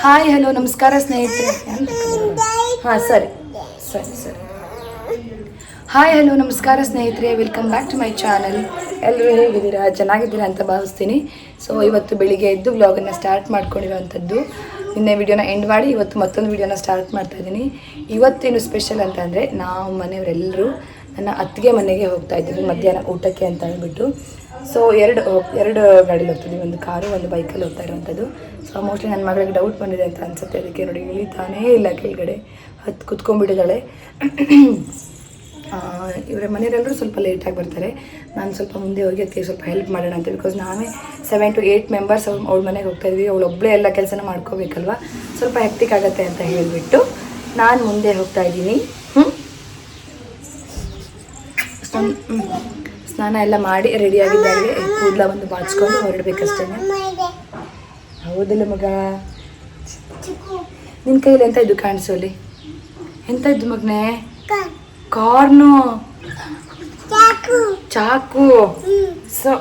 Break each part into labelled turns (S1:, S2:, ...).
S1: Hi hello ನಮಸ್ಕಾರ ಸ್ನೇಹಿತರೆ. ಹಾಂ ಸರಿ ಸರಿ ಸರಿ. ಹಾಯ್ ಹಲೋ ನಮಸ್ಕಾರ ಸ್ನೇಹಿತರೆ, welcome back to my channel. ಎಲ್ಲರೂ ಹೇಗಿದ್ದೀರಾ? ಚೆನ್ನಾಗಿದ್ದೀರಾ ಅಂತ ಭಾವಿಸ್ತೀನಿ. ಸೊ ಇವತ್ತು ಬೆಳಿಗ್ಗೆ ಎದ್ದು ವ್ಲಾಗನ್ನು ಸ್ಟಾರ್ಟ್ ಮಾಡ್ಕೊಂಡಿರೋವಂಥದ್ದು. ನಿನ್ನೆ ವಿಡಿಯೋನ ಎಂಡ್ ಮಾಡಿ ಇವತ್ತು ಮತ್ತೊಂದು ವಿಡಿಯೋನ ಸ್ಟಾರ್ಟ್ ಮಾಡ್ತಾಯಿದ್ದೀನಿ. ಇವತ್ತೇನು ಸ್ಪೆಷಲ್ ಅಂತಂದರೆ, ನಾವು ಮನೆಯವರೆಲ್ಲರೂ ನನ್ನ ಅತ್ತಿಗೆ ಮನೆಗೆ ಹೋಗ್ತಾ ಇದ್ದೀವಿ ಮಧ್ಯಾಹ್ನ ಊಟಕ್ಕೆ ಅಂತ ಹೇಳ್ಬಿಟ್ಟು. ಸೊ ಎರಡು ಗಾಡೀಲಿ ಹೋಗ್ತಿದ್ವಿ, ಒಂದು ಕಾರು ಒಂದು ಬೈಕಲ್ಲಿ ಹೋಗ್ತಾ ಇರೋವಂಥದ್ದು. ಸೊ ಮೋಸ್ಟ್ಲಿ ನನ್ನ ಮಗಳಿಗೆ ಡೌಟ್ ಬಂದಿದೆ ಅಂತ ಅನಿಸುತ್ತೆ, ಅದಕ್ಕೆ ನೋಡಿ ಇಳಿತಾನೇ ಇಲ್ಲ ಕೆಳಗಡೆ, ಹತ್ತು ಕುತ್ಕೊಂಡ್ಬಿಟ್ಟಿದ್ದಾಳೆ. ಇವರ ಮನೆಯವರೆಲ್ಲರೂ ಸ್ವಲ್ಪ ಲೇಟಾಗಿ ಬರ್ತಾರೆ. ನಾನು ಸ್ವಲ್ಪ ಮುಂದೆ ಹೋಗಿ ಅದಕ್ಕೆ ಸ್ವಲ್ಪ ಹೆಲ್ಪ್ ಮಾಡೋಣ ಅಂತ, ಬಿಕಾಸ್ ನಾವೇ 7 to 8 ಮೆಂಬರ್ಸ್ ಅವಳ ಮನೆಗೆ ಹೋಗ್ತಾಯಿದ್ವಿ. ಅವಳು ಒಬ್ಬಳೇ ಎಲ್ಲ ಕೆಲಸನ ಮಾಡ್ಕೋಬೇಕಲ್ವ, ಸ್ವಲ್ಪ ಹೆಕ್ಟಿಕ್ ಆಗುತ್ತೆ ಅಂತ ಹೇಳಿಬಿಟ್ಟು ನಾನು ಮುಂದೆ ಹೋಗ್ತಾ ಇದ್ದೀನಿ. ಸ್ನಾನ ಎಲ್ಲ ಮಾಡಿ ರೆಡಿಯಾಗಿದ್ದಾಗೆ ಕೂದಲ ಒಂದು ಬಾಚ್ಕೊಂಡು ಹೊರಡಬೇಕಷ್ಟೇ. ಹೌದಿಲ್ಲ ಮಗ? ನಿನ್ನ ಕೈಯಲ್ಲಿ ಎಂತ ಇದ್ದು ಕಾಣಿಸೋಲಿ? ಎಂತ ಇದ್ದು ಮಗನೇ? ಕಾರ್ನು, ಚಾಕು. ಸೊ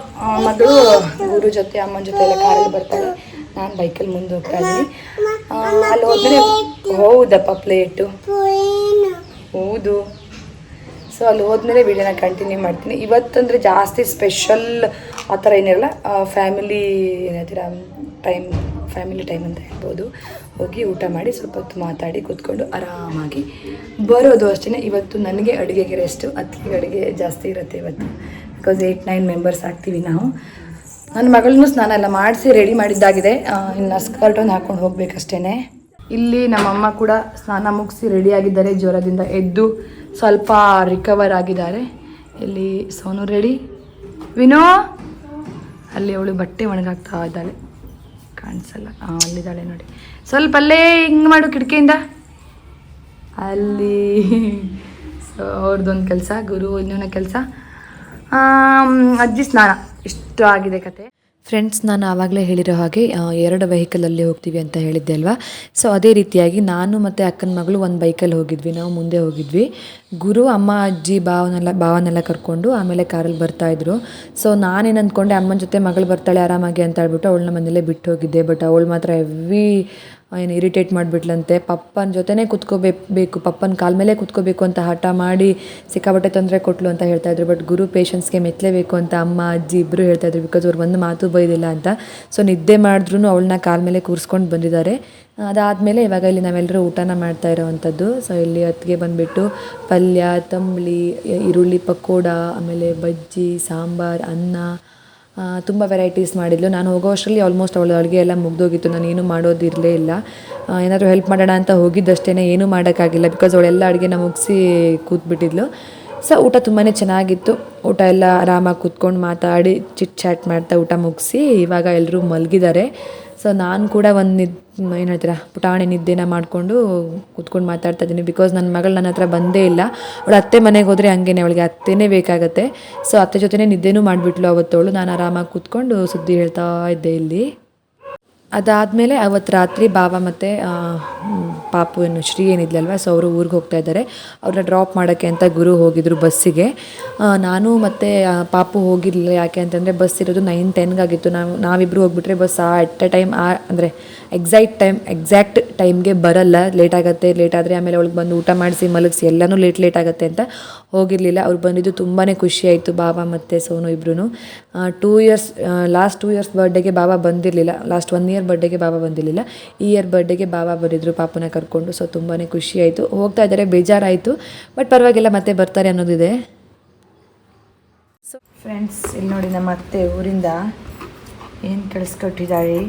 S1: ಮಗಳು ಗುರು ಜೊತೆ ಅಮ್ಮನ ಜೊತೆ ಎಲ್ಲ ಕಾರಲ್ಲಿ ಬರ್ತಾಳೆ, ನಾನು ಬೈಕಲ್ಲಿ ಮುಂದೆ ಹೋಗ್ತಾ ಇದ್ದೀನಿ. ಅಲ್ಲಿ ಹೋದರೆ ಹೌದಪ್ಪ ಪ್ಲೇಟು, ಹೌದು. ಸೊ ಅಲ್ಲಿ ಹೋದ್ಮೇಲೆ ವೀಡಿಯೋನ ಕಂಟಿನ್ಯೂ ಮಾಡ್ತೀನಿ. ಇವತ್ತಂದರೆ ಜಾಸ್ತಿ ಸ್ಪೆಷಲ್ ಆ ಥರ ಏನಿರಲ್ಲ, ಫ್ಯಾಮಿಲಿ ಏನಂತೀರ ಫ್ಯಾಮಿಲಿ ಟೈಮ್ ಅಂತ ಹೇಳ್ಬೋದು. ಹೋಗಿ ಊಟ ಮಾಡಿ ಸ್ವಲ್ಪ ಹೊತ್ತು ಮಾತಾಡಿ ಕೂತ್ಕೊಂಡು ಆರಾಮಾಗಿ ಬರೋದು ಅಷ್ಟೇ. ಇವತ್ತು ನನಗೆ ಅಡುಗೆಗೆ ರೆಸ್ಟು, ಅತ್ತಿಗೆ ಅಡುಗೆ ಜಾಸ್ತಿ ಇರುತ್ತೆ ಇವತ್ತು, ಬಿಕಾಸ್ 8-9 ಮೆಂಬರ್ಸ್ ಆಗ್ತೀವಿ ನಾವು. ನನ್ನ ಮಗಳನ್ನೂ ಸ್ನಾನ ಎಲ್ಲ ಮಾಡಿಸಿ ರೆಡಿ ಮಾಡಿದ್ದಾಗಿದೆ, ಇನ್ನು ಸ್ಕರ್ಟ್ ಒಂದು ಹಾಕ್ಕೊಂಡು ಹೋಗ್ಬೇಕಷ್ಟೇ. ಇಲ್ಲಿ ನಮ್ಮಮ್ಮ ಕೂಡ ಸ್ನಾನ ಮುಗಿಸಿ ರೆಡಿಯಾಗಿದ್ದಾರೆ, ಜ್ವರದಿಂದ ಎದ್ದು ಸ್ವಲ್ಪ ರಿಕವರ್ ಆಗಿದ್ದಾರೆ. ಇಲ್ಲಿ ಸೋನು ರೆಡಿ, ವಿನೋ ಅಲ್ಲಿ ಅವಳು ಬಟ್ಟೆ ಒಣಗಾಗ್ತಾ ಇದ್ದಾಳೆ, ಕಾಣಿಸಲ್ಲ, ಅಲ್ಲಿದ್ದಾಳೆ ನೋಡಿ. ಸ್ವಲ್ಪ ಅಲ್ಲೇ ಹಿಂಗೆ ಮಾಡು ಕಿಟಕಿಯಿಂದ, ಅಲ್ಲಿ. ಸೊ ಅವ್ರದ್ದೊಂದು ಕೆಲಸ, ಗುರು ಇನ್ನೊಂದು ಕೆಲಸ, ಅಜ್ಜಿ ಸ್ನಾನ. ಇಷ್ಟು ಆಗಿದೆ ಕತೆ.
S2: ಫ್ರೆಂಡ್ಸ್, ನಾನು ಆವಾಗಲೇ ಹೇಳಿರೋ ಹಾಗೆ 2 ವೆಹಿಕಲಲ್ಲಿ ಹೋಗ್ತೀವಿ ಅಂತ ಹೇಳಿದ್ದೆ ಅಲ್ವಾ. ಸೊ ಅದೇ ರೀತಿಯಾಗಿ ನಾನು ಮತ್ತು ಅಕ್ಕನ ಮಗಳು ಒಂದು ಬೈಕಲ್ಲಿ ಹೋಗಿದ್ವಿ, ನಾವು ಮುಂದೆ ಹೋಗಿದ್ವಿ. ಗುರು ಅಮ್ಮ ಅಜ್ಜಿ ಭಾವನೆಲ್ಲ ಕರ್ಕೊಂಡು ಆಮೇಲೆ ಕಾರಲ್ಲಿ ಬರ್ತಾಯಿದ್ರು. ಸೊ ನಾನೇನು ಅಂದ್ಕೊಂಡೆ ಅಮ್ಮನ ಜೊತೆ ಮಗಳು ಬರ್ತಾಳೆ ಆರಾಮಾಗಿ ಅಂತ ಹೇಳ್ಬಿಟ್ಟು ಅವಳನ್ನ ಮನೇಲೇ ಬಿಟ್ಟು ಹೋಗಿದ್ದೆ. ಬಟ್ ಅವಳು ಮಾತ್ರ ಹೆವಿ ಏನು ಇರಿಟೇಟ್ ಮಾಡಿಬಿಟ್ಲಂತೆ. ಪಪ್ಪನ ಜೊತೆನೇ ಕುತ್ಕೋಬೇಕು, ಪಪ್ಪನ ಕಾಲ ಮೇಲೆ ಕುತ್ಕೋಬೇಕು ಅಂತ ಹಠ ಮಾಡಿ ಸಿಕ್ಕಾಬಟ್ಟೆ ತೊಂದರೆ ಕೊಟ್ಲು ಅಂತ ಹೇಳ್ತಾಯಿದ್ರು. ಬಟ್ ಗುರು ಪೇಷನ್ಸ್ಗೆ ಮೆತ್ತಲೇಬೇಕು ಅಂತ ಅಮ್ಮ ಅಜ್ಜಿ ಇಬ್ಬರು ಹೇಳ್ತಾಯಿದ್ರು, ಬಿಕಾಸ್ ಅವ್ರು ಒಂದು ಮಾತು ಬೈದಿಲ್ಲ ಅಂತ. ಸೊ ನಿದ್ದೆ ಮಾಡಿದ್ರೂ ಅವಳನ್ನ ಕಾಲ ಮೇಲೆ ಕೂರಿಸ್ಕೊಂಡು ಬಂದಿದ್ದಾರೆ. ಅದಾದಮೇಲೆ ಇವಾಗ ಇಲ್ಲಿ ನಾವೆಲ್ಲರೂ ಊಟನ ಮಾಡ್ತಾ ಇರೋವಂಥದ್ದು. ಸೊ ಇಲ್ಲಿ ಹೊತ್ತಿಗೆ ಬಂದುಬಿಟ್ಟು ಪಲ್ಯ, ತಂಬಳಿ, ಈರುಳ್ಳಿ ಪಕೋಡ, ಆಮೇಲೆ ಬಜ್ಜಿ, ಸಾಂಬಾರು, ಅನ್ನ, ತುಂಬ ವೆರೈಟೀಸ್ ಮಾಡಿದ್ಲು. ನಾನು ಹೋಗೋ ಅಷ್ಟರಲ್ಲಿ ಆಲ್ಮೋಸ್ಟ್ ಅವಳು ಅಡುಗೆ ಎಲ್ಲ ಮುಗ್ದೋಗಿತ್ತು, ನಾನು ಏನೂ ಮಾಡೋದಿರಲೇ ಇಲ್ಲ. ಏನಾದರೂ ಹೆಲ್ಪ್ ಮಾಡೋಣ ಅಂತ ಹೋಗಿದ್ದಷ್ಟೇ, ಏನೂ ಮಾಡೋಕ್ಕಾಗಿಲ್ಲ, ಬಿಕಾಸ್ ಅವಳೆಲ್ಲ ಅಡುಗೆನ ಮುಗಿಸಿ ಕೂತ್ಬಿಟ್ಟಿದ್ಲು. ಸೊ ಊಟ ತುಂಬಾ ಚೆನ್ನಾಗಿತ್ತು. ಊಟ ಎಲ್ಲ ಆರಾಮಾಗಿ ಕೂತ್ಕೊಂಡು ಮಾತಾಡಿ ಚಿಟ್ ಚಾಟ್ ಮಾಡ್ತಾ ಊಟ ಮುಗಿಸಿ ಇವಾಗ ಎಲ್ಲರೂ ಮಲಗಿದ್ದಾರೆ. ಸೊ ನಾನು ಕೂಡ ಏನು ಹೇಳ್ತೀರಾ ಪುಟಾಣಿ ನಿದ್ದೆನ ಮಾಡಿಕೊಂಡು ಕೂತ್ಕೊಂಡು ಮಾತಾಡ್ತಾ ಇದ್ದೀನಿ, ಬಿಕಾಸ್ ನನ್ನ ಮಗಳು ನನ್ನ ಹತ್ರ ಬಂದೇ ಇಲ್ಲ. ಅವಳು ಅತ್ತೆ ಮನೆಗೆ ಹೋದರೆ ಹಂಗೇನೆ, ಅವಳಿಗೆ ಅತ್ತೆನೇ ಬೇಕಾಗತ್ತೆ. ಸೊ ಅತ್ತೆ ಜೊತೆನೇ ನಿದ್ದೆನೂ ಮಾಡಿಬಿಟ್ಲು ಅವತ್ತವಳು. ನಾನು ಆರಾಮಾಗಿ ಕೂತ್ಕೊಂಡು ಸುದ್ದಿ ಹೇಳ್ತಾ ಇದ್ದೆ ಇಲ್ಲಿ. ಅದಾದಮೇಲೆ ಅವತ್ತು ರಾತ್ರಿ ಬಾವ ಮತ್ತು ಪಾಪು ಶ್ರೀ ಏನಿದ್ಲಲ್ವ, ಸೊ ಅವರು ಊರಿಗೆ ಹೋಗ್ತಾ ಇದ್ದಾರೆ. ಅವ್ರನ್ನ ಡ್ರಾಪ್ ಮಾಡೋಕ್ಕೆ ಅಂತ ಗುರು ಹೋಗಿದ್ರು ಬಸ್ಸಿಗೆ. ನಾನು ಮತ್ತು ಪಾಪು ಹೋಗಿರಲಿಲ್ಲ, ಯಾಕೆ ಅಂತಂದರೆ ಬಸ್ ಇರೋದು 9:10 ಆಗಿತ್ತು. ನಾವಿಬ್ಬರು ಹೋಗ್ಬಿಟ್ರೆ ಬಸ್ ಎಟ್ ಎ ಟೈಮ್ ಅಂದರೆ ಎಕ್ಸಾಕ್ಟ್ ಟೈಮ್ಗೆ ಬರಲ್ಲ, ಲೇಟ್ ಆದರೆ ಆಮೇಲೆ ಅವಳಿಗೆ ಬಂದು ಊಟ ಮಾಡಿಸಿ ಮಲಗಿಸಿ ಎಲ್ಲನೂ ಲೇಟ್ ಆಗುತ್ತೆ ಅಂತ ಹೋಗಿರಲಿಲ್ಲ. ಅವ್ರು ಬಂದಿದ್ದು ತುಂಬಾ ಖುಷಿಯಾಯಿತು, ಬಾಬಾ ಮತ್ತು ಸೋನು ಇಬ್ಬರೂ. ಲಾಸ್ಟ್ 2 ಇಯರ್ಸ್ ಬರ್ಡೇಗೆ ಬಾಬಾ ಬಂದಿರಲಿಲ್ಲ, ಲಾಸ್ಟ್ 1 ಇಯರ್ ಬರ್ಡೇಗೆ ಬಾಬಾ ಬಂದಿರಲಿಲ್ಲ. ಈ ಇಯರ್ ಬರ್ಡೇಗೆ ಬಾಬಾ ಬಂದಿದ್ದರು ಪಾಪುನ ಕರ್ಕೊಂಡು. ಸೊ ತುಂಬಾ ಖುಷಿಯಾಯಿತು. ಹೋಗ್ತಾ ಇದ್ದಾರೆ, ಬೇಜಾರಾಯಿತು, ಬಟ್ ಪರವಾಗಿಲ್ಲ ಮತ್ತೆ ಬರ್ತಾರೆ ಅನ್ನೋದಿದೆ.
S1: ಸೊ ಫ್ರೆಂಡ್ಸ್, ಇಲ್ಲಿ ನೋಡಿ ನಮ್ಮ ಅತ್ತೆ ಊರಿಂದ ಏನು ಕಳಿಸ್ಕೊಟ್ಟಿದ್ದಾಳೆ.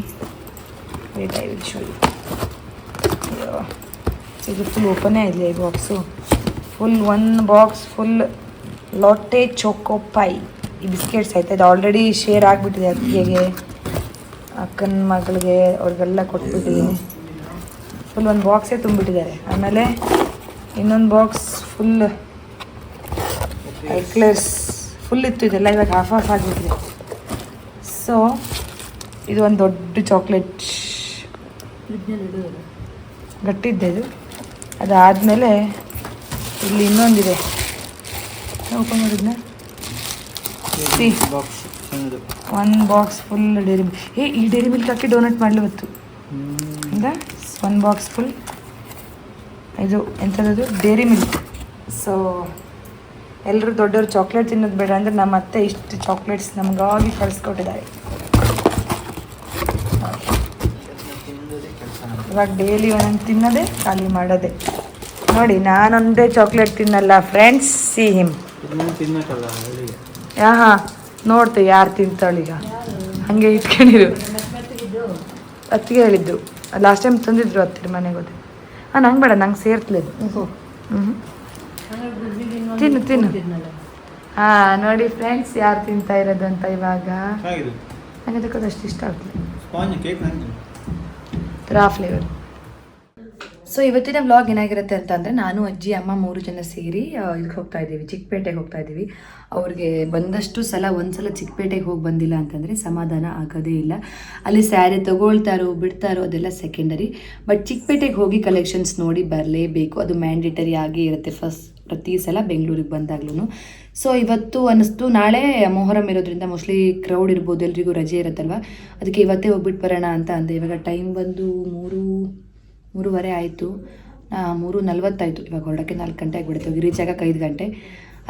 S1: ಇದು ಫುಲ್ ಓಪನೇ ಇದೆ ಈ ಬಾಕ್ಸು. ಒಂದು box full Lotte choco pie ಈ ಬಿಸ್ಕೆಟ್ಸ್ ಆಯ್ತು. ಇದು ಆಲ್ರೆಡಿ ಶೇರ್ ಆಗಿಬಿಟ್ಟಿದೆ ಅತ್ತಿಗೆಗೆ, ಅಕ್ಕನ ಮಗಳಿಗೆ, ಅವ್ರಿಗೆಲ್ಲ ಕೊಟ್ಬಿಟ್ಟಿದ್ದೀನಿ. ಫುಲ್ ಒಂದು ಬಾಕ್ಸೇ ತುಂಬಿಟ್ಟಿದ್ದಾರೆ. ಆಮೇಲೆ ಇನ್ನೊಂದು ಬಾಕ್ಸ್ ಫುಲ್ ಎಕ್ಲೇರ್ಸ್ ಫುಲ್ ಇತ್ತು, ಇದೆಲ್ಲ ಇವಾಗ ಹಾಫ್ ಆಗಿಬಿಟ್ಟಿದೆ. ಸೊ ಇದು ಒಂದು ದೊಡ್ಡ ಚಾಕ್ಲೇಟ್ ಗಟ್ಟಿದ್ದೆ ಇದು. ಅದಾದಮೇಲೆ ಇಲ್ಲಿ ಇನ್ನೊಂದಿದೆ, ಓಪನ್ ಮಾಡಿದ್ನ ಒಂದು ಬಾಕ್ಸ್ ಫುಲ್ ಡೈರಿ ಮಿಲ್ಕ್. ಈ ಡೈರಿ ಮಿಲ್ಕ್ ಹಾಕಿ ಡೋನಟ್ ಮಾಡಲಿ ಇವತ್ತು. ಹೌದಾ? 1 ಬಾಕ್ಸ್ ಫುಲ್ ಇದು ಎಂಥದ್ದು ಡೇರಿ ಮಿಲ್ಕ್. ಸೊ ಎಲ್ಲರೂ ದೊಡ್ಡವರು ಚಾಕ್ಲೇಟ್ ತಿನ್ನೋದು ಬೇಡ ಅಂದರೆ ನಮ್ಮ ಅತ್ತೆ ಇಷ್ಟು ಚಾಕ್ಲೇಟ್ಸ್ ನಮಗಾಗಿ ಕಳಿಸ್ಕೊಟ್ಟಿದ್ದಾರೆ. ಇವಾಗ ಡೈಲಿ ಒಂದೊಂದು ತಿನ್ನೋದೇ ಖಾಲಿ ಮಾಡೋದೆ. ನೋಡಿ ನಾನೊಂದೇ ಚಾಕ್ಲೇಟ್ ತಿನ್ನಲ್ಲ ಫ್ರೆಂಡ್ಸ್, ಸಿ ಹಿಮ್. ಹಾಂ ನೋಡ್ತೆ ಯಾರು ತಿಂತಾಳೀಗ, ಹಾಗೆ ಇಟ್ಕೊಂಡಿರು. ಅತ್ತಿಗೆ ಹೇಳಿದ್ದು ಲಾಸ್ಟ್ ಟೈಮ್ ತಂದಿದ್ರು ಹತ್ತಿರ ಮನೆಗೆ ಹೋದೆ. ನಂಗೆ ಬೇಡ, ನಂಗೆ ಸೇರ್ತలేదు. ತಿನ್ನು ತಿನ್ನು. ನೋಡಿ ಫ್ರೆಂಡ್ಸ್ ಯಾರು ತಿಂತಾ ಇರೋದು ಅಂತ ಇವಾಗ. ನನಗೆ ಅದಕ್ಕೆ ಅಷ್ಟು ಇಷ್ಟ ಆಗ್ತದೆ ರಾ ಫ್ಲೇವರ್. ಸೊ ಇವತ್ತಿನ ವ್ಲಾಗ್ ಏನಾಗಿರುತ್ತೆ ಅಂತಂದರೆ, ನಾನು ಅಜ್ಜಿ ಅಮ್ಮ 3 ಜನ ಸೇರಿ ಇದಕ್ಕೆ ಹೋಗ್ತಾ ಇದ್ದೀವಿ, ಚಿಕ್ಕಪೇಟೆಗೆ ಹೋಗ್ತಾ ಇದ್ದೀವಿ. ಅವ್ರಿಗೆ ಬಂದಷ್ಟು ಸಲ ಒಂದ್ಸಲ ಚಿಕ್ಕಪೇಟೆಗೆ ಹೋಗಿ ಬಂದಿಲ್ಲ ಅಂತಂದರೆ ಸಮಾಧಾನ ಆಗೋದೇ ಇಲ್ಲ. ಅಲ್ಲಿ ಸ್ಯಾರಿ ತೊಗೊಳ್ತಾರೋ ಬಿಡ್ತಾರೋ ಅದೆಲ್ಲ ಸೆಕೆಂಡರಿ, ಬಟ್ ಚಿಕ್ಕಪೇಟೆಗೆ ಹೋಗಿ ಕಲೆಕ್ಷನ್ಸ್ ನೋಡಿ ಬರಲೇಬೇಕು, ಅದು ಮ್ಯಾಂಡೇಟರಿ ಆಗೇ ಇರುತ್ತೆ ಪ್ರತಿ ಸಲ ಬೆಂಗಳೂರಿಗೆ ಬಂದಾಗ್ಲೂ. ಸೊ ಇವತ್ತು ಅನ್ನಿಸ್ತು, ನಾಳೆ ಮೊಹರಂ ಇರೋದ್ರಿಂದ ಮೋಸ್ಟ್ಲಿ ಕ್ರೌಡ್ ಇರ್ಬೋದು, ಎಲ್ರಿಗೂ ರಜೆ ಇರುತ್ತಲ್ವ, ಅದಕ್ಕೆ ಇವತ್ತೇ ಹೋಗ್ಬಿಟ್ಟು ಬರೋಣ ಅಂತ ಅಂದೆ. ಇವಾಗ ಟೈಮ್ ಬಂದು 3:30 ಆಯಿತು, 3:40 ಆಯಿತು. ಇವಾಗ ಹೊರಡೋಕ್ಕೆ 4 ಗಂಟೆ ಆಗಿಬಿಡುತ್ತೆ, ರೀಚ್ ಆಗೋಕ್ಕೆ 5 ಗಂಟೆ,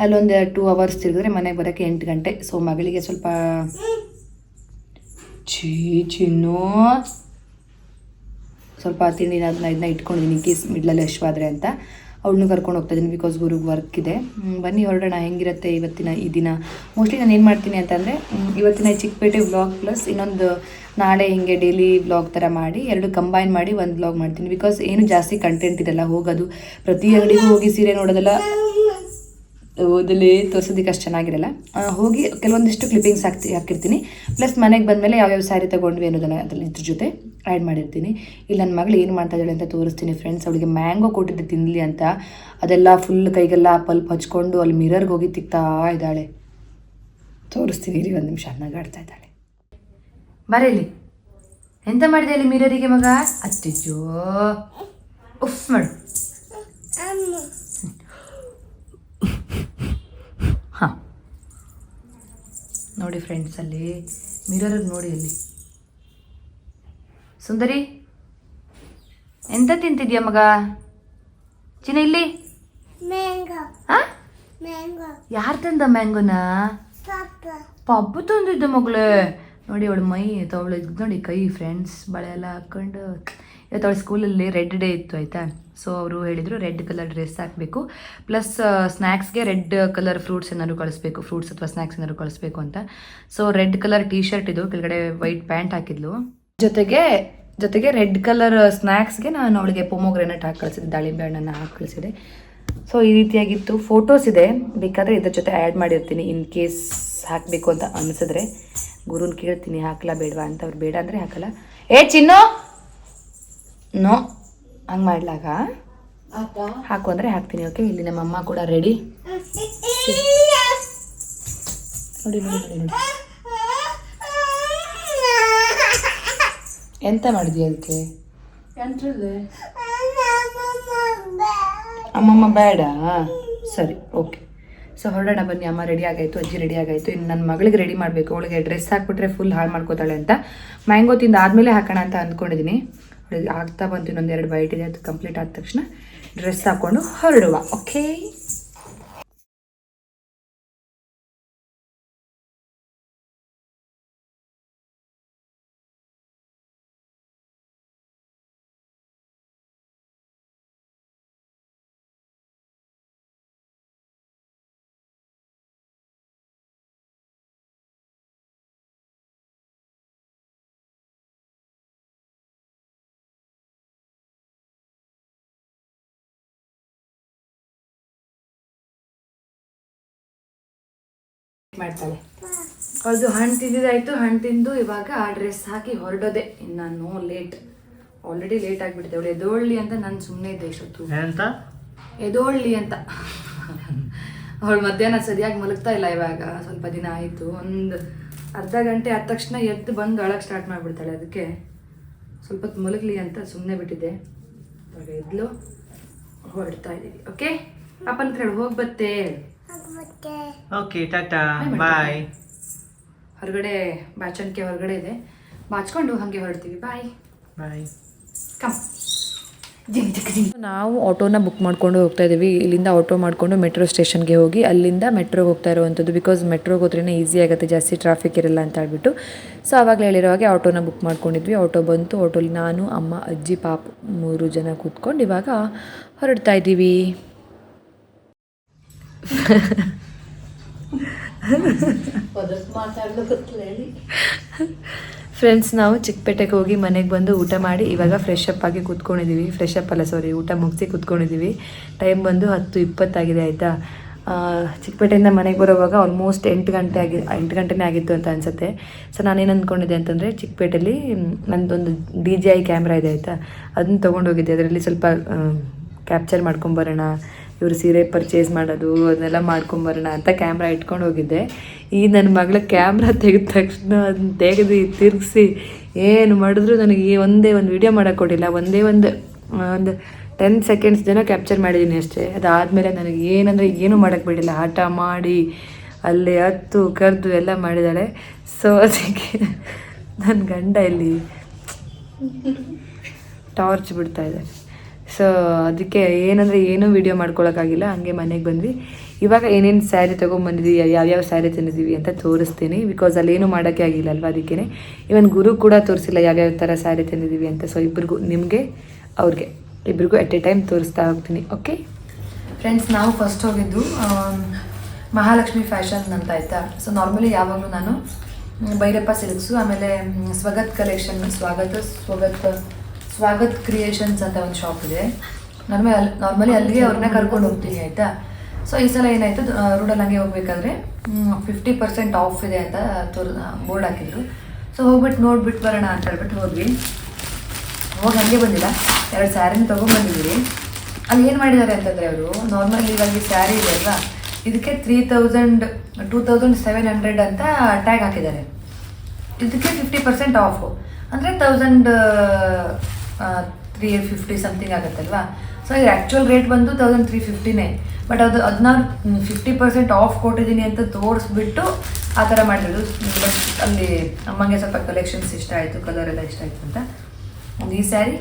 S1: ಅಲ್ಲೊಂದು 2 ಅವರ್ಸ್ ತಿರುಗಿದ್ರೆ ಮನೆಗೆ ಬರೋಕ್ಕೆ 8 ಗಂಟೆ. ಸೊ ಮಗಳಿಗೆ ಸ್ವಲ್ಪ ಸ್ವಲ್ಪ ತಿಂಡಿನ ಇದನ್ನ ಇಟ್ಕೊಂಡಿದ್ದೀನಿ ಕೇಸ್ ಮಿಡ್ಲಲ್ಲಿ ಅಶ್ವಾದ್ರೆ ಅಂತ. ಅವಳನ್ನೂ ಕರ್ಕೊಂಡು ಹೋಗ್ತಾ ಇದ್ದೀನಿ ಬಿಕಾಸ್ ಗುರುಗೆ ವರ್ಕ್ ಇದೆ. ಬನ್ನಿ ಹೊರಡೋಣ, ಹೆಂಗಿರುತ್ತೆ ಇವತ್ತಿನ ಈ ದಿನ. ಮೋಸ್ಟ್ಲಿ ನಾನು ಏನು ಮಾಡ್ತೀನಿ ಅಂತಂದರೆ, ಇವತ್ತಿನ ಚಿಕ್ಕಪೇಟೆ ವ್ಲಾಗ್ ಪ್ಲಸ್ ಇನ್ನೊಂದು ನಾಳೆ ಹಿಂಗೆ ಡೈಲಿ ವ್ಲಾಗ್ ಥರ ಮಾಡಿ 2 ಕಂಬೈನ್ ಮಾಡಿ ಒಂದು ವ್ಲಾಗ್ ಮಾಡ್ತೀನಿ. ಬಿಕಾಸ್ ಏನು ಜಾಸ್ತಿ ಕಂಟೆಂಟ್ ಇದೆಲ್ಲ, ಹೋಗೋದು ಪ್ರತಿ ಅಂಗಡಿಗೂ ಹೋಗಿ ಸೀರೆ ನೋಡೋದೆಲ್ಲ ಓದಲೇ ತೋರಿಸೋದಕ್ಕೆ ಅಷ್ಟು ಚೆನ್ನಾಗಿರಲ್ಲ. ಹೋಗಿ ಕೆಲವೊಂದಿಷ್ಟು ಕ್ಲಿಪ್ಪಿಂಗ್ಸ್ ಹಾಕಿರ್ತೀನಿ. ಪ್ಲಸ್ ಮನೆಗೆ ಬಂದಮೇಲೆ ಯಾವ್ಯಾವ ಸ್ಯಾರಿ ತೊಗೊಂಡ್ವಿ ಅನ್ನೋದನ್ನು ಅದ್ರಲ್ಲಿ ಇದ್ರ ಜೊತೆ ಆ್ಯಡ್ ಮಾಡಿರ್ತೀನಿ. ಇಲ್ಲಿ ನನ್ನ ಮಗಳು ಏನು ಮಾಡ್ತಾ ಇದ್ದಾಳೆ ಅಂತ ತೋರಿಸ್ತೀನಿ ಫ್ರೆಂಡ್ಸ್. ಅವಳಿಗೆ ಮ್ಯಾಂಗೋ ಕೊಟ್ಟಿದ್ದೆ ತಿನ್ನಲಿ ಅಂತ, ಅದೆಲ್ಲ ಫುಲ್ ಕೈಗೆಲ್ಲ ಪಲ್ಪ್ ಹಚ್ಕೊಂಡು ಅಲ್ಲಿ ಮಿರರ್ಗೆ ಹೋಗಿ ತಿಕ್ತಾ ಇದ್ದಾಳೆ. ತೋರಿಸ್ತೀನಿ ಇರಿ, 1 ನಿಮಿಷ. ನಗಾಡ್ತಾ ಇದ್ದಾಳೆ. ಬರೀಲಿ, ಎಂತ ಮಾಡಿದೆ ಅಲ್ಲಿ ಮಿರರಿಗೆ ಮಗ? ಅತ್ತಿಜೋ ಉಫ್ ಮಾಡು. ಹಾಂ ನೋಡಿ ಫ್ರೆಂಡ್ಸ್, ಅಲ್ಲಿ ಮಿರರಿಗೆ ನೋಡಿ, ಅಲ್ಲಿ ಸುಂದರಿ ಎಂತ ತಿಂತಿದ್ಯಾ ಮಗ? ಚಿನ್ನ ಇಲ್ಲಿ ಯಾರು ತಂದ ಮ್ಯಾಂಗೋನ? ಪಪ್ಪು ತಂದಿದ್ದ ಮಗಳೇ. ನೋಡಿ ಅವಳು ಮೈ ಅವಳು ನೋಡಿ ಕೈ ಫ್ರೆಂಡ್ಸ್, ಬಳೆ ಎಲ್ಲ ಹಾಕ್ಕೊಂಡು. ಇವತ್ತು ಅವಳು ಸ್ಕೂಲಲ್ಲಿ ರೆಡ್ ಡೇ ಇತ್ತು ಆಯಿತಾ. ಸೊ ಅವರು ಹೇಳಿದರು ರೆಡ್ ಕಲರ್ ಡ್ರೆಸ್ ಹಾಕಬೇಕು, ಪ್ಲಸ್ ಸ್ನ್ಯಾಕ್ಸ್ಗೆ ರೆಡ್ ಕಲರ್ ಫ್ರೂಟ್ಸ್ ಏನಾದ್ರು ಕಳಿಸ್ಬೇಕು, ಫ್ರೂಟ್ಸ್ ಅಥವಾ ಸ್ನ್ಯಾಕ್ಸ್ ಏನಾದ್ರು ಕಳಿಸ್ಬೇಕು ಅಂತ. So red colour T shirt ಇದು, ಕೆಳಗಡೆ ವೈಟ್ ಪ್ಯಾಂಟ್ ಹಾಕಿದ್ಲು. ಜೊತೆಗೆ ರೆಡ್ ಕಲರ್ ಸ್ನ್ಯಾಕ್ಸ್ಗೆ ನಾನು ಅವಳಿಗೆ ಪೊಮೊಗ್ರೆನೇಟ್ ಹಾಕಿ ಕಳಿಸಿದ್ದೆ, ದಾಳಿಂಬೆ ಹಣ್ಣನ್ನು ಹಾಕಿ ಕಳಿಸಿದೆ. ಸೊ ಈ ರೀತಿಯಾಗಿತ್ತು. ಫೋಟೋಸ್ ಇದೆ, ಬೇಕಾದರೆ ಇದ್ರ ಜೊತೆ ಆ್ಯಡ್ ಮಾಡಿರ್ತೀನಿ ಇನ್ ಕೇಸ್ ಹಾಕಬೇಕು ಅಂತ ಅನಿಸಿದ್ರೆ. ಗುರುನ್ ಕೇಳ್ತೀನಿ ಹಾಕಲ್ಲ ಬೇಡವಾ ಅಂತ. ಅವ್ರು ಬೇಡ ಅಂದರೆ ಹಾಕಲ್ಲ. ಚಿನ್ನು ನೋ ಹಂಗೆ ಮಾಡ್ಲಾಗ ಹಾಕು ಅಂದರೆ ಹಾಕ್ತೀನಿ. ಓಕೆ, ಇಲ್ಲಿ ನಮ್ಮಮ್ಮ ಕೂಡ ರೆಡಿ. ನೋಡಿ ನೋಡಿ ನೋಡಿ ನೋಡಿ, ಎಂತ ಮಾಡಿದ್ಯಾ ಅದಕ್ಕೆ? ಅಮ್ಮಮ್ಮ ಬೇಡ, ಸರಿ ಓಕೆ. ಸೊ ಹೊರಡೋಣ ಬನ್ನಿ. ಅಮ್ಮ ರೆಡಿ ಆಗಾಯಿತು, ಅಜ್ಜಿ ರೆಡಿ ಆಗಾಯಿತು. ಇನ್ನು ನನ್ನ ಮಗಳಿಗೆ ರೆಡಿ ಮಾಡಬೇಕು. ಅವಳಿಗೆ ಡ್ರೆಸ್ ಹಾಕ್ಬಿಟ್ರೆ ಫುಲ್ ಹಾಳು ಮಾಡ್ಕೋತಾಳೆ ಅಂತ ಮ್ಯಾಂಗೋ ತಿಂದು ಆದಮೇಲೆ ಹಾಕೋಣ ಅಂತ ಅಂದ್ಕೊಂಡಿದ್ದೀನಿ. ಅವಳಿಗೆ ಆಗ್ತಾ ಬಂತು, ಇನ್ನೊಂದು 2 ಬೈಟ್ ಇದೆ, ಅದು ಕಂಪ್ಲೀಟ್ ಆದ ತಕ್ಷಣ ಡ್ರೆಸ್ ಹಾಕ್ಕೊಂಡು ಹೊರಡುವ. ಓಕೆ, ಮಾಡ್ತಾಳೆ. ಅದು ಹಣ್ಣು ತಿಂದಿದ್ದಾಯಿತು, ಹಣ್ಣು ತಿಂದು ಇವಾಗ ಆ ಡ್ರೆಸ್ ಹಾಕಿ ಹೊರಡೋದೆ. ಇನ್ನು ನಾನು ಆಲ್ರೆಡಿ ಲೇಟ್ ಆಗಿಬಿಟ್ಟಿದೆ. ಅವಳು ಎದೋಳ್ಳಿ ಅಂತ ನಾನು ಸುಮ್ಮನೆ ಇದ್ದೆ ಇಷ್ಟೊತ್ತು, ಎದೋಳ್ಳಿ ಅಂತ. ಅವಳು ಮಧ್ಯಾಹ್ನ ಸರಿಯಾಗಿ ಮಲಗ್ತಾ ಇಲ್ಲ. ಇವಾಗ ಸ್ವಲ್ಪ ದಿನ ಆಯಿತು, ಒಂದು ಅರ್ಧ ಗಂಟೆ ಆದ ತಕ್ಷಣ ಎದ್ದು ಬಂದು ಅಳಕ್ಕೆ ಸ್ಟಾರ್ಟ್ ಮಾಡಿಬಿಡ್ತಾಳೆ. ಅದಕ್ಕೆ ಸ್ವಲ್ಪ ಹೊತ್ತು ಮಲಗಲಿ ಅಂತ ಸುಮ್ಮನೆ ಬಿಟ್ಟಿದ್ದೆ. ಇವಾಗ ಎದ್ಲು ಹೊರಡ್ತಾ ಇದ್ದೀವಿ. ಓಕೆ, ಪಾಪನ ಹತ್ರ ಹೋಗಿ ಬತ್ತೆ.
S3: ಓಕೆ, ಟಾಟಾ, ಬಾಯ್.
S1: ಹೊರಗಡೆ ಬಾಚಣಿಕೆ ಹೊರಗಡೆ ಇದೆ, ಬಾಚ್ಕೊಂಡು ಹಾಗೆ ಹೊರಡ್ತೀವಿ. ಬಾಯ್
S3: ಬಾಯ್.
S1: ಕಮ್.
S2: ನಾವು ಆಟೋನ ಬುಕ್ ಮಾಡ್ಕೊಂಡು ಹೋಗ್ತಾ ಇದ್ದೀವಿ. ಇಲ್ಲಿಂದ ಆಟೋ ಮಾಡಿಕೊಂಡು ಮೆಟ್ರೋ ಸ್ಟೇಷನ್ಗೆ ಹೋಗಿ ಅಲ್ಲಿಂದ ಮೆಟ್ರೋಗೆ ಹೋಗ್ತಾ ಇರುವಂಥದ್ದು. ಬಿಕಾಸ್ ಮೆಟ್ರೋಗೆ ಹೋದ್ರೇ ಈಸಿ ಆಗುತ್ತೆ, ಜಾಸ್ತಿ ಟ್ರಾಫಿಕ್ ಇರಲ್ಲ ಅಂತ ಹೇಳ್ಬಿಟ್ಟು. ಸೊ ಆವಾಗಲೇ ಹೇಳಿರೋ ಹಾಗೆ ಆಟೋನ ಬುಕ್ ಮಾಡ್ಕೊಂಡಿದ್ವಿ. ಆಟೋ ಬಂತು. ಆಟೋಲಿ ನಾನು, ಅಮ್ಮ, ಅಜ್ಜಿ, ಪಾಪು 3 ಜನ ಕೂತ್ಕೊಂಡು ಇವಾಗ ಹೊರಡ್ತಾ ಇದ್ದೀವಿ. ಫ್ರೆಂಡ್ಸ್, ನಾವು ಚಿಕ್ಕಪೇಟೆಗೆ ಹೋಗಿ ಮನೆಗೆ ಬಂದು ಊಟ ಮಾಡಿ ಇವಾಗ ಫ್ರೆಶ್ ಅಪ್ ಆಗಿ ಕೂತ್ಕೊಂಡಿದ್ದೀವಿ. ಊಟ ಮುಗಿಸಿ ಕೂತ್ಕೊಂಡಿದ್ದೀವಿ. ಟೈಮ್ ಬಂದು 10:20 ಆಗಿದೆ ಆಯಿತಾ. ಚಿಕ್ಕಪೇಟೆಯಿಂದ ಮನೆಗೆ ಬರೋವಾಗ ಆಲ್ಮೋಸ್ಟ್ 8 ಗಂಟೆನೇ ಆಗಿತ್ತು ಅಂತ ಅನಿಸುತ್ತೆ. ಸೊ ನಾನೇನು ಅಂದ್ಕೊಂಡಿದ್ದೆ ಅಂತಂದರೆ, ಚಿಕ್ಕಪೇಟೆಯಲ್ಲಿ ನಂದೊಂದು DJI ಕ್ಯಾಮ್ರಾ ಇದೆ ಆಯಿತಾ, ಅದನ್ನ ತೊಗೊಂಡೋಗಿದ್ದೆ. ಅದರಲ್ಲಿ ಸ್ವಲ್ಪ ಕ್ಯಾಪ್ಚರ್ ಮಾಡ್ಕೊಂಬರೋಣ, ಇವರು ಸೀರೆ ಪರ್ಚೇಸ್ ಮಾಡೋದು ಅದನ್ನೆಲ್ಲ ಮಾಡ್ಕೊಂಬರೋಣ ಅಂತ ಕ್ಯಾಮ್ರಾ ಇಟ್ಕೊಂಡು ಹೋಗಿದ್ದೆ. ಈಗ ನನ್ನ ಮಗಳ ಕ್ಯಾಮ್ರಾ ತೆಗೆದ ತಕ್ಷಣ ಅದನ್ನ ತೆಗೆದು ತಿರುಗಿಸಿ ಏನು ಮಾಡಿದ್ರು ನನಗೆ ಒಂದೇ ಒಂದು ವೀಡಿಯೋ ಮಾಡೋಕ್ಕೆ ಕೊಟ್ಟಿಲ್ಲ. ಒಂದು 10 ಸೆಕೆಂಡ್ಸ್ ಜನ ಕ್ಯಾಪ್ಚರ್ ಮಾಡಿದ್ದೀನಿ ಅಷ್ಟೇ. ಅದಾದಮೇಲೆ ನನಗೆ ಏನೂ ಮಾಡೋಕ್ಕೆ ಬಿಡಿಲ್ಲ. ಆಟ ಮಾಡಿ ಅಲ್ಲಿ ಹತ್ತು ಕರೆದು ಎಲ್ಲ ಮಾಡಿದ್ದಾಳೆ. ಸೊ ಅದಕ್ಕೆ ನನ್ನ ಗಂಡ ಇಲ್ಲಿ ಟಾರ್ಚ್ ಬಿಡ್ತಾ ಇದ್ದಾರೆ. ಸೊ ಅದಕ್ಕೆ ಏನೂ ವೀಡಿಯೋ ಮಾಡ್ಕೊಳಕ್ಕಾಗಿಲ್ಲ. ಹಂಗೆ ಮನೆಗೆ ಬಂದ್ವಿ. ಇವಾಗ ಏನೇನು ಸ್ಯಾರಿ ತೊಗೊಂಬಂದಿದ್ದೀವಿ, ಯಾವ್ಯಾವ ಸ್ಯಾರಿ ತಂದಿದ್ದೀವಿ ಅಂತ ತೋರಿಸ್ತೀನಿ. ಬಿಕಾಸ್ ಅಲ್ಲೇನು ಮಾಡೋಕ್ಕೆ ಆಗಿಲ್ಲ ಅಲ್ವಾ, ಅದಕ್ಕೇ. ಇವನ್ ಗುರು ಕೂಡ ತೋರಿಸಿಲ್ಲ ಯಾವ್ಯಾವ ಥರ ಸ್ಯಾರಿ ತಂದಿದ್ದೀವಿ ಅಂತ. ಸೊ ಇಬ್ಬರಿಗೂ, ನಿಮಗೆ ಅವ್ರಿಗೆ ಇಬ್ಬರಿಗೂ ಎಟ್ ಎ ಟೈಮ್ ತೋರಿಸ್ತಾ ಹೋಗ್ತೀನಿ. ಓಕೆ ಫ್ರೆಂಡ್ಸ್, ನಾವು ಫಸ್ಟ್ ಹೋಗಿದ್ದು ಮಹಾಲಕ್ಷ್ಮಿ ಫ್ಯಾಷನ್ ಅಂತ ಆಯಿತಾ. ಸೊ ನಾರ್ಮಲಿ ಯಾವಾಗಲೂ ನಾನು ಭೈರಪ್ಪ ಸಿಲ್ಕ್ಸು, ಆಮೇಲೆ ಸ್ವಗತ್ ಕಲೆಕ್ಷನ್, ಸ್ವಾಗತ್ ಕ್ರಿಯೇಷನ್ಸ್ ಅಂತ ಒಂದು ಶಾಪ್ ಇದೆ. ನಾರ್ಮಲಿ ಅಲ್ಲಿಗೆ ಅವ್ರನ್ನ ಕರ್ಕೊಂಡು ಹೋಗ್ತೀನಿ ಆಯಿತಾ. ಸೊ ಈ ಸಲ ಏನಾಯಿತು, ರೋಡಲ್ಲಿ ಹಂಗೆ ಹೋಗ್ಬೇಕಾದ್ರೆ 50% ಆಫ್ ಇದೆ ಅಂತ ಬೋರ್ಡ್ ಹಾಕಿದ್ರು. ಸೊ ಹೋಗ್ಬಿಟ್ಟು ನೋಡ್ಬಿಟ್ಟು ಬರೋಣ ಅಂತ ಹೇಳ್ಬಿಟ್ಟು ಹೋಗಿ ಹಂಗೆ ಬಂದಿಲ್ಲ, 2 ಸ್ಯಾರಿನ ತೊಗೊಂಡ್ಬಂದಿದ್ದೀವಿ. ಅಲ್ಲಿ ಏನು ಮಾಡಿದ್ದಾರೆ ಅಂತಂದರೆ, ಅವರು ನಾರ್ಮಲಿ ಇವಾಗ ಈ ಸ್ಯಾರಿ ಇದೆ ಅಲ್ವಾ, ಇದಕ್ಕೆ 2700 ಅಂತ ಟ್ಯಾಗ್ ಹಾಕಿದ್ದಾರೆ. ಇದಕ್ಕೆ 50% ಆಫು ಅಂದರೆ 1350 ಸಮಥಿಂಗ್ ಆಗುತ್ತಲ್ವಾ. ಸೊ ಇದು ಆ್ಯಕ್ಚುಯಲ್ ರೇಟ್ ಬಂದು 1350ನೇ. ಬಟ್ ಅದನ್ನ 50% ಆಫ್ ಕೊಟ್ಟಿದ್ದೀನಿ ಅಂತ ತೋರಿಸ್ಬಿಟ್ಟು ಆ ಥರ ಮಾಡಿರೋದು. ಬಟ್ ಅಲ್ಲಿ ಅಮ್ಮಂಗೆ ಸ್ವಲ್ಪ ಕಲೆಕ್ಷನ್ಸ್ ಇಷ್ಟ ಆಯಿತು, ಕಲರ್ ಎಲ್ಲ ಇಷ್ಟ ಆಯಿತು ಅಂತ ಒಂದು ಈ ಸ್ಯಾರಿ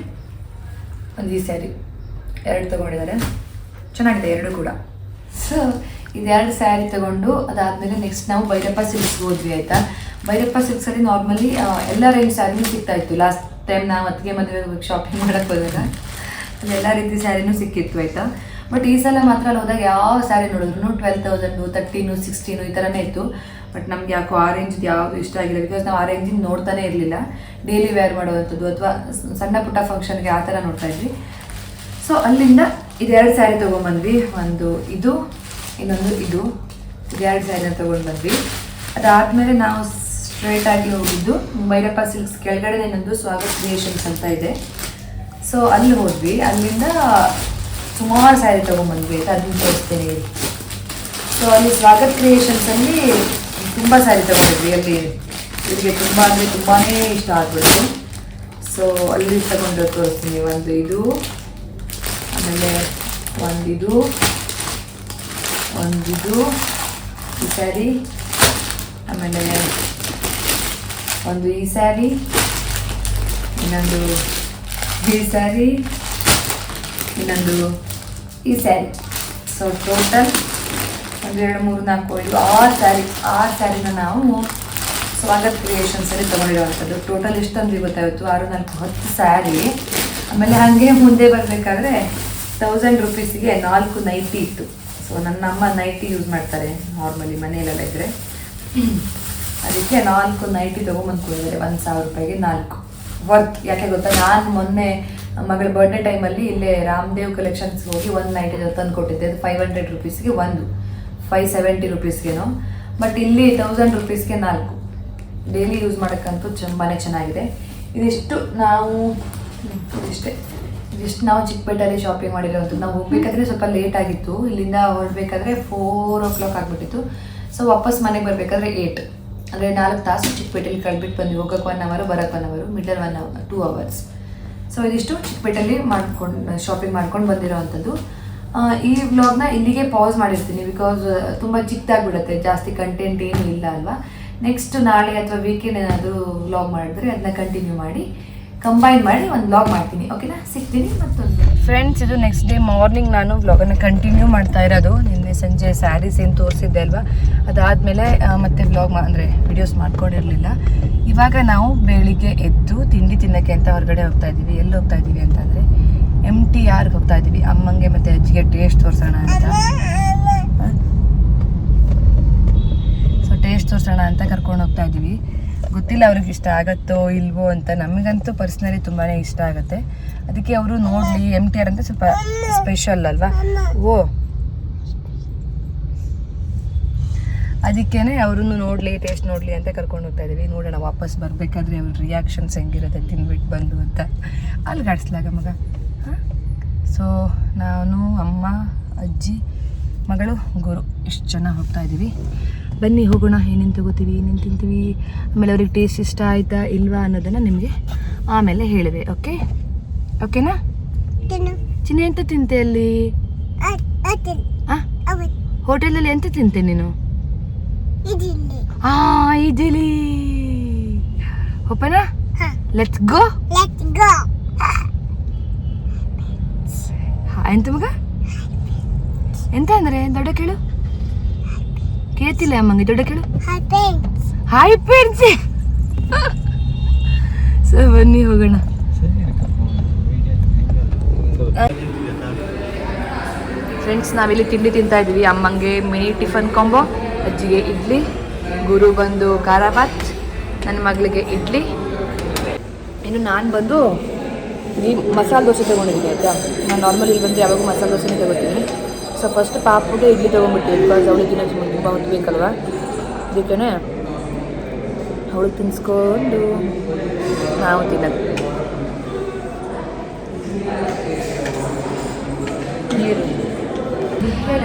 S2: 2 ತೊಗೊಂಡಿದ್ದಾರೆ. ಚೆನ್ನಾಗಿದೆ 2 ಕೂಡ. ಸೊ ಇದು2 ಸ್ಯಾರಿ ತೊಗೊಂಡು ಅದಾದಮೇಲೆ ನೆಕ್ಸ್ಟ್ ನಾವು ಭೈರಪ್ಪ ಸಿಲ್ಕ್ಸ್ಗೆ ಹೋದ್ವಿ ಆಯಿತಾ. ಭೈರಪ್ಪ ಸಿಲ್ಕ್ಸಲ್ಲಿ ನಾರ್ಮಲಿ ಎಲ್ಲ ರೇಂಜ್ ಸ್ಯಾರಿನೂ ಸಿಗ್ತಾಯಿತ್ತು. ಲಾಸ್ಟ್ ಟೈಮ್ ನಾವು ಅತ್ತಿಗೆ ಮದುವೆ ಶಾಪಿಂಗ್ ಮಾಡೋಕ್ಕೆ ಹೋದಾಗ ಎಲ್ಲ ರೀತಿ ಸ್ಯಾರಿನೂ ಸಿಕ್ಕಿತ್ತು ಆಯಿತಾ. ಬಟ್ ಈ ಸಲ ಮಾತ್ರ ಅಲ್ಲಿ ಹೋದಾಗ ಯಾವ ಸ್ಯಾರಿ ನೋಡಿದ್ರು 12,000, 13, 16 ಈ ಥರನೇ ಇತ್ತು. ಬಟ್ ನಮ್ಗೆ ಯಾಕೋ ಆ ರೇಂಜ್ದು ಯಾವುದು ಇಷ್ಟ ಆಗಿಲ್ಲ. ಬಿಕಾಸ್ ನಾವು ಆ ರೇಂಜಿನ ನೋಡ್ತಾನೆ ಇರಲಿಲ್ಲ. ಡೈಲಿ ವೇರ್ ಮಾಡುವಂಥದ್ದು ಅಥವಾ ಸಣ್ಣ ಪುಟ್ಟ ಫಂಕ್ಷನ್ಗೆ ಆ ಥರ ನೋಡ್ತಾ ಇದ್ವಿ. ಸೊ ಅಲ್ಲಿಂದ 2 ಸ್ಯಾರಿ ತೊಗೊಂಬಂದ್ವಿ. ಒಂದು ಇದು, ಇನ್ನೊಂದು ಇದು 2 ಸ್ಯಾರಿನ ತೊಗೊಂಡು ಬಂದ್ವಿ. ಅದಾದಮೇಲೆ ನಾವು ಸ್ಟ್ರೇಟಾಗಿ ಹೋಗಿದ್ದು ಭೈರಪ್ಪ ಸಿಲ್ಕ್ಸ್ ಕೆಳಗಡೆ ಇನ್ನೊಂದು ಸ್ವಾಗತ್ ಕ್ರಿಯೇಷನ್ಸ್ ಅಂತ ಇದೆ. ಸೊ ಅಲ್ಲಿ ಹೋದ್ವಿ. ಅಲ್ಲಿಂದ ಸುಮಾರು ಸ್ಯಾರಿ ತೊಗೊಂಬಂದ್ವಿ ಆಯಿತಾ, ಅದನ್ನು ತೋರಿಸ್ತೇನೆ ಹೇಳಿ. ಸೊ ಅಲ್ಲಿ ಸ್ವಾಗತ್ ಕ್ರಿಯೇಷನ್ಸಲ್ಲಿ ತುಂಬ ಸ್ಯಾರಿ ತೊಗೊಂಡಿದ್ವಿ. ಅಲ್ಲಿ ಇವರಿಗೆ ತುಂಬಾ ಇಷ್ಟ ಆಗ್ಬಿಟ್ಟು. ಸೊ ಅಲ್ಲಿ ತಗೊಂಡು ತೋರಿಸ್ತೀನಿ. ಒಂದು ಇದು, ಆಮೇಲೆ ಒಂದಿದು ಈ ಸ್ಯಾರಿ, ಆಮೇಲೆ ಒಂದು ಈ ಸ್ಯಾರಿ, ಇನ್ನೊಂದು ಈ ಸ್ಯಾರಿ, ಇನ್ನೊಂದು ಈ ಸ್ಯಾರಿ. ಸೊ ಟೋಟಲ್ 1, 2, 3, 4, 5, 6 ಸ್ಯಾರಿನ ನಾವು ಸ್ವಾಗತ್ ಕ್ರಿಯೇಷನ್ಸಲ್ಲಿ ತೊಗೊಂಡಿರೋವಂಥದ್ದು. ಟೋಟಲ್ ಎಷ್ಟು ತಂದ್ವಿ ಗೊತ್ತಾಯಿತು, 6, 4, 10 ಸ್ಯಾರಿ. ಆಮೇಲೆ ಹಾಗೆ ಮುಂದೆ ಬರಬೇಕಾದ್ರೆ 1000 ರೂಪೀಸಿಗೆ 4 ನೈಟಿ ಇತ್ತು. ಸೊ ನನ್ನ ಅಮ್ಮ ನೈಟಿ ಯೂಸ್ ಮಾಡ್ತಾರೆ ನಾರ್ಮಲಿ ಮನೆಯಲ್ಲೆಲ್ಲ ಇದ್ದರೆ. ಅದಕ್ಕೆ 4 ನೈಟಿ ತೊಗೊಂಬಂದ್ಕೊಂಡಿದ್ದಾರೆ 1000 ರೂಪಾಯಿಗೆ 4 ವರ್ತ್. ಯಾಕೆ ಗೊತ್ತಾ, ನಾನು ಮೊನ್ನೆ ಮಗಳ ಬರ್ಡೇ ಟೈಮಲ್ಲಿ ಇಲ್ಲೇ ರಾಮದೇವ್ ಕಲೆಕ್ಷನ್ಸ್ಗೆ ಹೋಗಿ 1 ನೈಟಿ ತಂದು ಕೊಟ್ಟಿದ್ದೆ. ಅದು 500 ರೂಪೀಸ್ಗೆ 1, 570 ರೂಪೀಸ್ಗೇನೋ. ಬಟ್ ಇಲ್ಲಿ 1000 ರೂಪೀಸ್ಗೆ 4 ಡೈಲಿ ಯೂಸ್ ಮಾಡೋಕ್ಕಂತೂ ತುಂಬಾ ಚೆನ್ನಾಗಿದೆ. ಇದಿಷ್ಟು ನಾವು ನಾವು ಚಿಕ್ಕಪೇಟೆಯಲ್ಲಿ ಶಾಪಿಂಗ್ ಮಾಡಿರೋದು. ನಾವು ಹೋಗ್ಬೇಕಾದ್ರೆ ಸ್ವಲ್ಪ ಲೇಟ್ ಆಗಿತ್ತು. ಇಲ್ಲಿಂದ ಹೊರಡಬೇಕಾದ್ರೆ 4 o'clock ಆಗಿಬಿಟ್ಟಿತ್ತು. ಸೊ ವಾಪಸ್ ಮನೆಗೆ ಬರಬೇಕಾದ್ರೆ 8, ಅಂದರೆ 4 ತಾಸು ಚಿಕ್ಕಪೇಟೆಯಲ್ಲಿ ಕಳ್ಬಿಟ್ಟು ಬಂದ್ವಿ. ಹೋಗೋಕ್ಕೆ 1 hour, ಬರೋಕ್ಕೆ 1 hour, ಮಿಡಲ್ 2 hours. ಸೊ ಇದಿಷ್ಟು ಚಿಕ್ಕಪೇಟೆಯಲ್ಲಿ ಶಾಪಿಂಗ್ ಮಾಡ್ಕೊಂಡು ಬಂದಿರೋವಂಥದ್ದು. ಈ ವ್ಲಾಗ್ನ ಇಲ್ಲಿಗೆ ಪಾಸ್ ಮಾಡಿರ್ತೀನಿ. ಬಿಕಾಸ್ ತುಂಬ ಚಿಕ್ಕದಾಗಿಬಿಡುತ್ತೆ, ಜಾಸ್ತಿ ಕಂಟೆಂಟ್ ಏನೂ ಇಲ್ಲ ಅಲ್ವಾ. ನೆಕ್ಸ್ಟ್ ನಾಳೆ ಅಥವಾ ವೀಕೆಂಡ್ ಏನಾದರೂ ವ್ಲಾಗ್ ಮಾಡಿದ್ರೆ ಅದನ್ನ ಕಂಟಿನ್ಯೂ ಮಾಡಿ ಕಂಬೈನ್ ಮಾಡಿ ಒಂದು ವ್ಲಾಗ್ ಮಾಡ್ತೀನಿ. ಓಕೆನಾ, ಸಿಗ್ತೀನಿ ಮತ್ತೊಂದು.
S1: ಫ್ರೆಂಡ್ಸ್, ಇದು ನೆಕ್ಸ್ಟ್ ಡೇ ಮಾರ್ನಿಂಗ್ ನಾನು ವ್ಲಾಗನ್ನು ಕಂಟಿನ್ಯೂ ಮಾಡ್ತಾ ಇರೋದು. ನಿನ್ನೆ ಸಂಜೆ ಸ್ಯಾರೀಸ್ ಏನು ತೋರಿಸಿದ್ದೆ ಅಲ್ವಾ, ಅದಾದಮೇಲೆ ಮತ್ತೆ ವ್ಲಾಗ್ ಅಂದರೆ ವಿಡಿಯೋಸ್ ಮಾಡ್ಕೊಂಡಿರಲಿಲ್ಲ. ಇವಾಗ ನಾವು ಬೆಳಿಗ್ಗೆ ಎದ್ದು ತಿಂಡಿ ತಿನ್ನೋಕ್ಕೆ ಅಂತ ಹೊರಗಡೆ ಹೋಗ್ತಾ ಇದ್ದೀವಿ. ಎಲ್ಲಿ ಹೋಗ್ತಾ ಇದ್ದೀವಿ ಅಂತಂದರೆ MTRಗೆ ಹೋಗ್ತಾ ಇದ್ದೀವಿ. ಅಮ್ಮಂಗೆ ಮತ್ತು ಅಜ್ಜಿಗೆ ಟೇಸ್ಟ್ ತೋರಿಸೋಣ ಅಂತ. ಸೊ ಟೇಸ್ಟ್ ತೋರಿಸೋಣ ಅಂತ ಕರ್ಕೊಂಡು ಹೋಗ್ತಾ ಇದ್ದೀವಿ. ಗೊತ್ತಿಲ್ಲ ಅವ್ರಿಗೆ ಇಷ್ಟ ಆಗುತ್ತೋ ಇಲ್ವೋ ಅಂತ. ನಮಗಂತೂ ಪರ್ಸ್ನಲಿ ತುಂಬಾ ಇಷ್ಟ ಆಗುತ್ತೆ. ಅದಕ್ಕೆ ಅವರು ನೋಡಲಿ, MTR ಅಂತ ಸ್ವಲ್ಪ ಸ್ಪೆಷಲ್ ಅಲ್ವಾ. ಅದಕ್ಕೇನೆ ಅವ್ರನ್ನು ನೋಡಲಿ, ಟೇಸ್ಟ್ ನೋಡಲಿ ಅಂತ ಕರ್ಕೊಂಡು ಹೋಗ್ತಾ ಇದ್ದೀವಿ. ನೋಡೋಣ ವಾಪಸ್ ಬರಬೇಕಾದ್ರೆ ಅವ್ರ ರಿಯಾಕ್ಷನ್ಸ್ ಹೆಂಗಿರುತ್ತೆ ತಿಂದ್ಬಿಟ್ಟು ಬಂದು ಅಂತ. ಅಲ್ಲಿಗಾಡಿಸ್ಲಾಗ ಮಗ. ಸೊ ನಾನು, ಅಮ್ಮ, ಅಜ್ಜಿ, ಮಗಳು, ಗುರು ಇಷ್ಟು ಜನ ಹೋಗ್ತಾ ಇದ್ದೀವಿ. ಬನ್ನಿ ಹೋಗೋಣ. ಏನೇನು ತಗೋತೀವಿ, ಏನೇನು ತಿಂತೀವಿ, ಆಮೇಲೆ ಅವ್ರಿಗೆ ಟೇಸ್ಟ್ ಇಷ್ಟ ಆಯಿತಾ ಇಲ್ವಾ ಅನ್ನೋದನ್ನು ನಿಮಗೆ ಆಮೇಲೆ ಹೇಳಿದೆ. ಓಕೆನಾ? ಚಿನ್ನಿ ಎಂತ ತಿಂತೆ ಅಲ್ಲಿ? ಹೋಟೆಲಲ್ಲಿ ಎಂತ ತಿಂತೆ ನೀನು? ಇಡ್ಲಿ. ಓಪನಾ? Let's go. ಎಂತ ಮಗ? ಎಂತ ಅಂದರೆ ದೊಡ್ಡ ಕೇಳು. ಕೇಳ್ತಿಲ್ಲ ಅಮ್ಮಂಗೆ, ದೊಡ್ಡ ಕೇಳು. Hi friends. ಸೊ ಬನ್ನಿ ಹೋಗೋಣ. ಫ್ರೆಂಡ್ಸ್, ನಾವಿಲ್ಲಿ ತಿಂಡಿ ತಿಂತಾ ಇದ್ದೀವಿ. ಅಮ್ಮಂಗೆ ಮಿನಿ ಟಿಫನ್ ಕಾಂಬೋ, ಅಜ್ಜಿಗೆ ಇಡ್ಲಿ, ಗುರು ಬಂದು ಖಾರ ಬಾತ್, ನನ್ನ ಮಗಳಿಗೆ ಇಡ್ಲಿ. ಇನ್ನು ನಾನು ಬಂದು ಈ ಮಸಾಲೆ ದೋಸೆ ತೊಗೊಂಡಿದ್ದೀನಿ ಆಯಿತಾ. ನಾನು ನಾರ್ಮಲಿ ಇಲ್ಲಿ ಬಂದು ಯಾವಾಗೂ ಮಸಾಲೆ ದೋಸೆನೇ ತೊಗೋತೀನಿ. ಸೊ ಫಸ್ಟ್ ಪಾಪುಗೆ ಇಡ್ಲಿ ತೊಗೊಂಡ್ಬಿಟ್ಟು, ಬಿಕಾಸ್ ಅವಳಿಗೆ ತಿನ್ನೋದು ತುಂಬ ಹೊತ್ತು ಬೇಕಲ್ವ. ಅದಕ್ಕೇ ಅವಳಿಗೆ ತಿನ್ಸ್ಕೊಂಡು ನಾವು ತಿನ್ನೋದು. ನೀರು ಬೇಡ